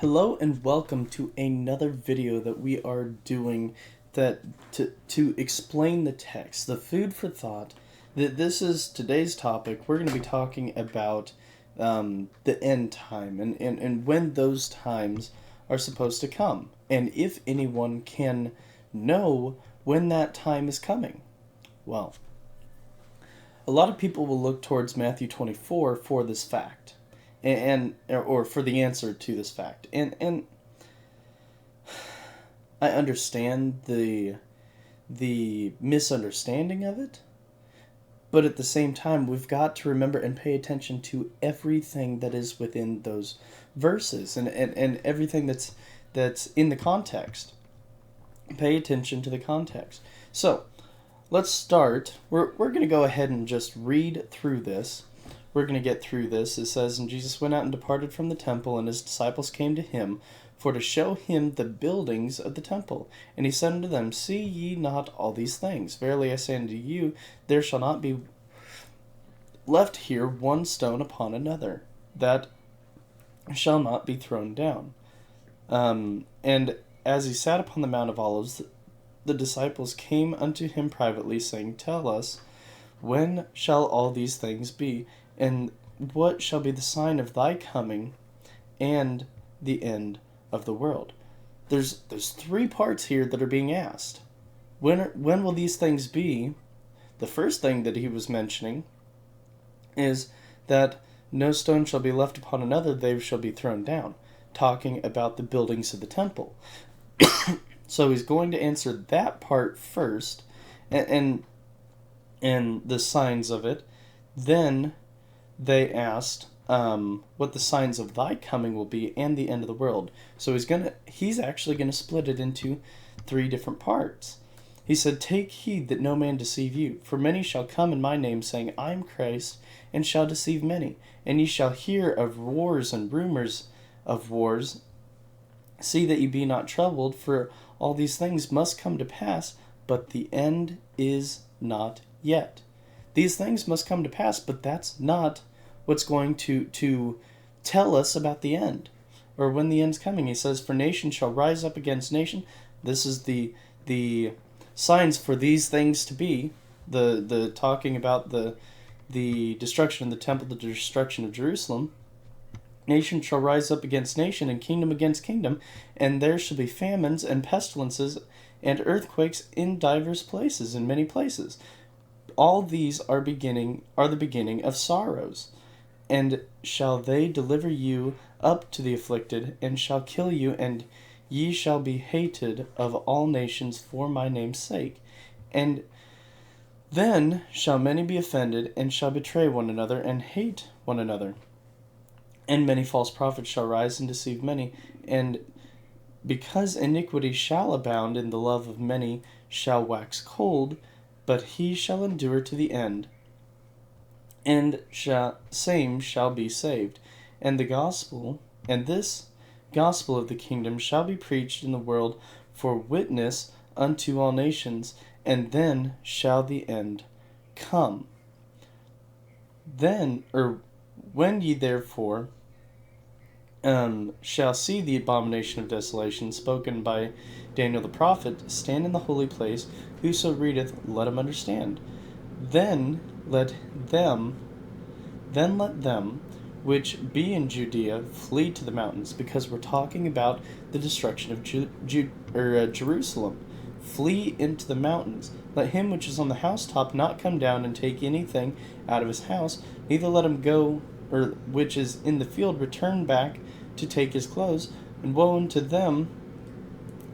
Hello and welcome to another video that we are doing to explain the text, the food for thought. That this is today's topic. We're going to be talking about the end time and when those times are supposed to come, and if anyone can know when that time is coming. Well, a lot of people will look towards Matthew 24 for this fact, or for the answer to this fact, and I understand the misunderstanding of it, but at the same time, we've got to remember and pay attention to everything that is within those verses and everything that's in the context. Pay attention to the context. So, let's start. We're going to go ahead and just read through this. We're going to get through this. It says, "And Jesus went out and departed from the temple, and his disciples came to him for to show him the buildings of the temple. And he said unto them, See ye not all these things? Verily I say unto you, there shall not be left here one stone upon another, that shall not be thrown down." And as he sat upon the Mount of Olives, the disciples came unto him privately, saying, Tell us, when shall all these things be? And what shall be the sign of thy coming and the end of the world? There's three parts here that are being asked. When will these things be? The first thing that he was mentioning is that no stone shall be left upon another, they shall be thrown down, talking about the buildings of the temple. So he's going to answer that part first, and the signs of it. Then they asked what the signs of thy coming will be and the end of the world. So he's actually gonna split it into three different parts. He said, Take heed that no man deceive you, for many shall come in my name, saying, I am Christ, and shall deceive many. And ye shall hear of wars and rumors of wars. See that ye be not troubled, for all these things must come to pass, but the end is not yet. These things must come to pass, but that's not what's going to tell us about the end, or when the end's coming. He says, For nation shall rise up against nation. This is the signs for these things to be. The talking about the destruction of the temple, the destruction of Jerusalem. Nation shall rise up against nation, and kingdom against kingdom, and there shall be famines and pestilences and earthquakes in divers places, in many places. All these are the beginning of sorrows. And shall they deliver you up to the afflicted, and shall kill you, and ye shall be hated of all nations for my name's sake. And then shall many be offended, and shall betray one another, and hate one another. And many false prophets shall rise and deceive many. And because iniquity shall abound, and the love of many shall wax cold, but he shall endure to the end, and same shall be saved. And this gospel of the kingdom shall be preached in the world for witness unto all nations, and then shall the end come. When ye therefore shall see the abomination of desolation spoken by Daniel the prophet stand in the holy place, whoso readeth, let him understand. Then let them which be in Judea flee to the mountains, because we're talking about the destruction of Jerusalem. Flee into the mountains. Let him which is on the housetop not come down and take anything out of his house, neither let him go, or which is in the field return back to take his clothes. And woe unto them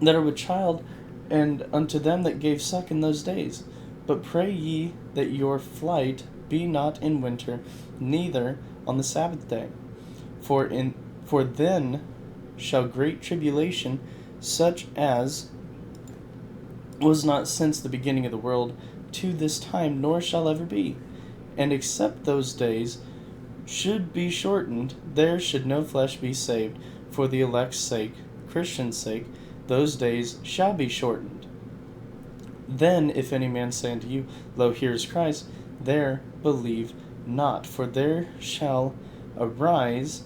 that are with child, and unto them that gave suck in those days. But pray ye that your flight be not in winter, neither on the Sabbath day. For then shall great tribulation, such as was not since the beginning of the world to this time, nor shall ever be. And except those days should be shortened, there should no flesh be saved. For the elect's sake, Christians' sake, those days shall be shortened. Then, if any man say unto you, Lo, here is Christ, there believe not. For there shall arise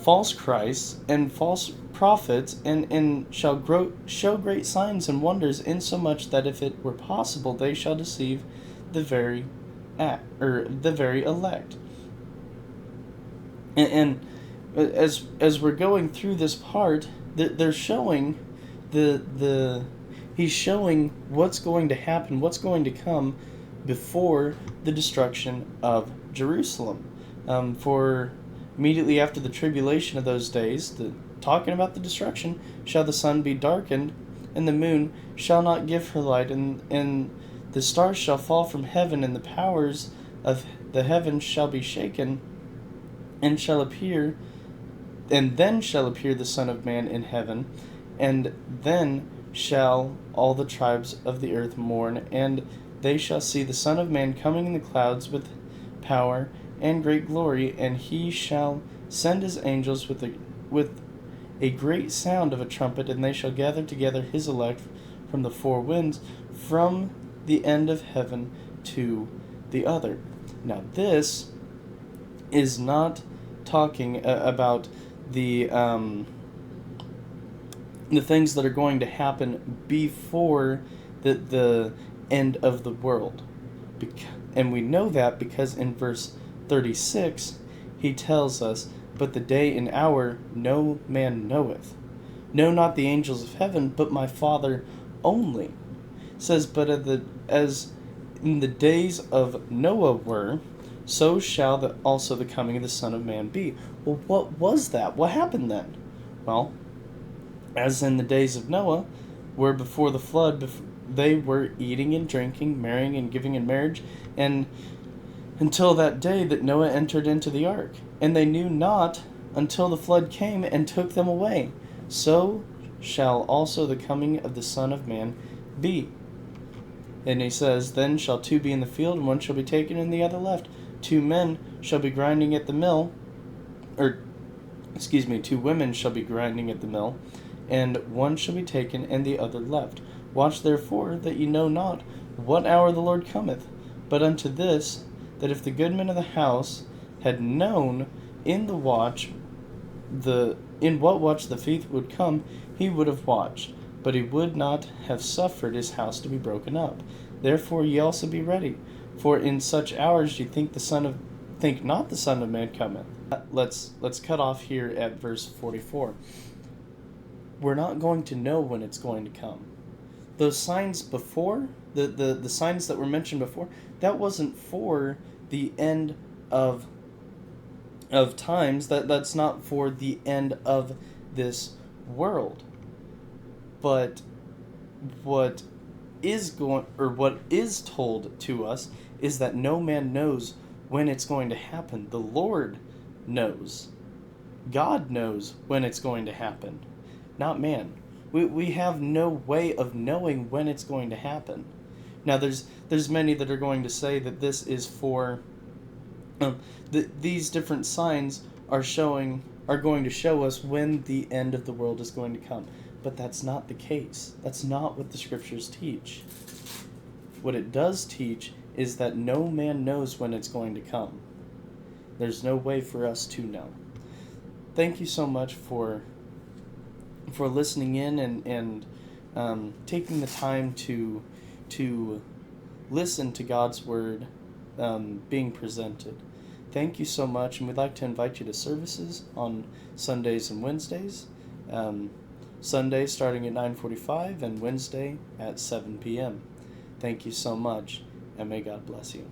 false Christs and false prophets, and shall show great signs and wonders, insomuch that if it were possible, they shall deceive the very the very elect. And as we're going through this part, they're showing the he's showing what's going to happen, what's going to come before the destruction of Jerusalem. For immediately after the tribulation of those days, talking about the destruction, shall the sun be darkened, and the moon shall not give her light, and the stars shall fall from heaven, and the powers of the heavens shall be shaken, and then shall appear the Son of Man in heaven, and then shall all the tribes of the earth mourn, and they shall see the Son of Man coming in the clouds with power and great glory, and he shall send his angels with a great sound of a trumpet, and they shall gather together his elect from the four winds, from the end of heaven to the other. Now this is not talking about the things that are going to happen before the end of the world. And we know that because in verse 36 he tells us, but the day and hour no man knoweth, no, not the angels of heaven, but my Father only. It says, but as in the days of Noah were, so shall also the coming of the Son of Man be. Well, what was that? What happened then? Well, as in the days of Noah, where before the flood, they were eating and drinking, marrying and giving in marriage, and until that day that Noah entered into the ark. And they knew not until the flood came and took them away. So shall also the coming of the Son of Man be. And he says, then shall two be in the field, and one shall be taken and the other left. 2 men shall be grinding at the mill, two women shall be grinding at the mill, and one shall be taken and the other left. Watch therefore that ye know not what hour the Lord cometh. But unto this, that if the goodman of the house had known in what watch the thief would come, he would have watched, but he would not have suffered his house to be broken up. Therefore ye also be ready, for in such hours ye think not the Son of Man cometh. Let's cut off here at verse 44. We're not going to know when it's going to come. Those signs before, the signs that were mentioned before, that wasn't for the end of times. That's not for the end of this world. But what is told to us is that no man knows when it's going to happen. The Lord knows. God knows when it's going to happen, not man. We have no way of knowing when it's going to happen. Now, there's many that are going to say that this is for these different signs are going to show us when the end of the world is going to come. But that's not the case. That's not what the scriptures teach. What it does teach is that no man knows when it's going to come. There's no way for us to know. Thank you so much for listening in and taking the time to listen to God's word being presented. Thank you so much, and we'd like to invite you to services on Sundays and Wednesdays. Sunday starting at 9:45 and Wednesday at 7 p.m. Thank you so much, and may God bless you.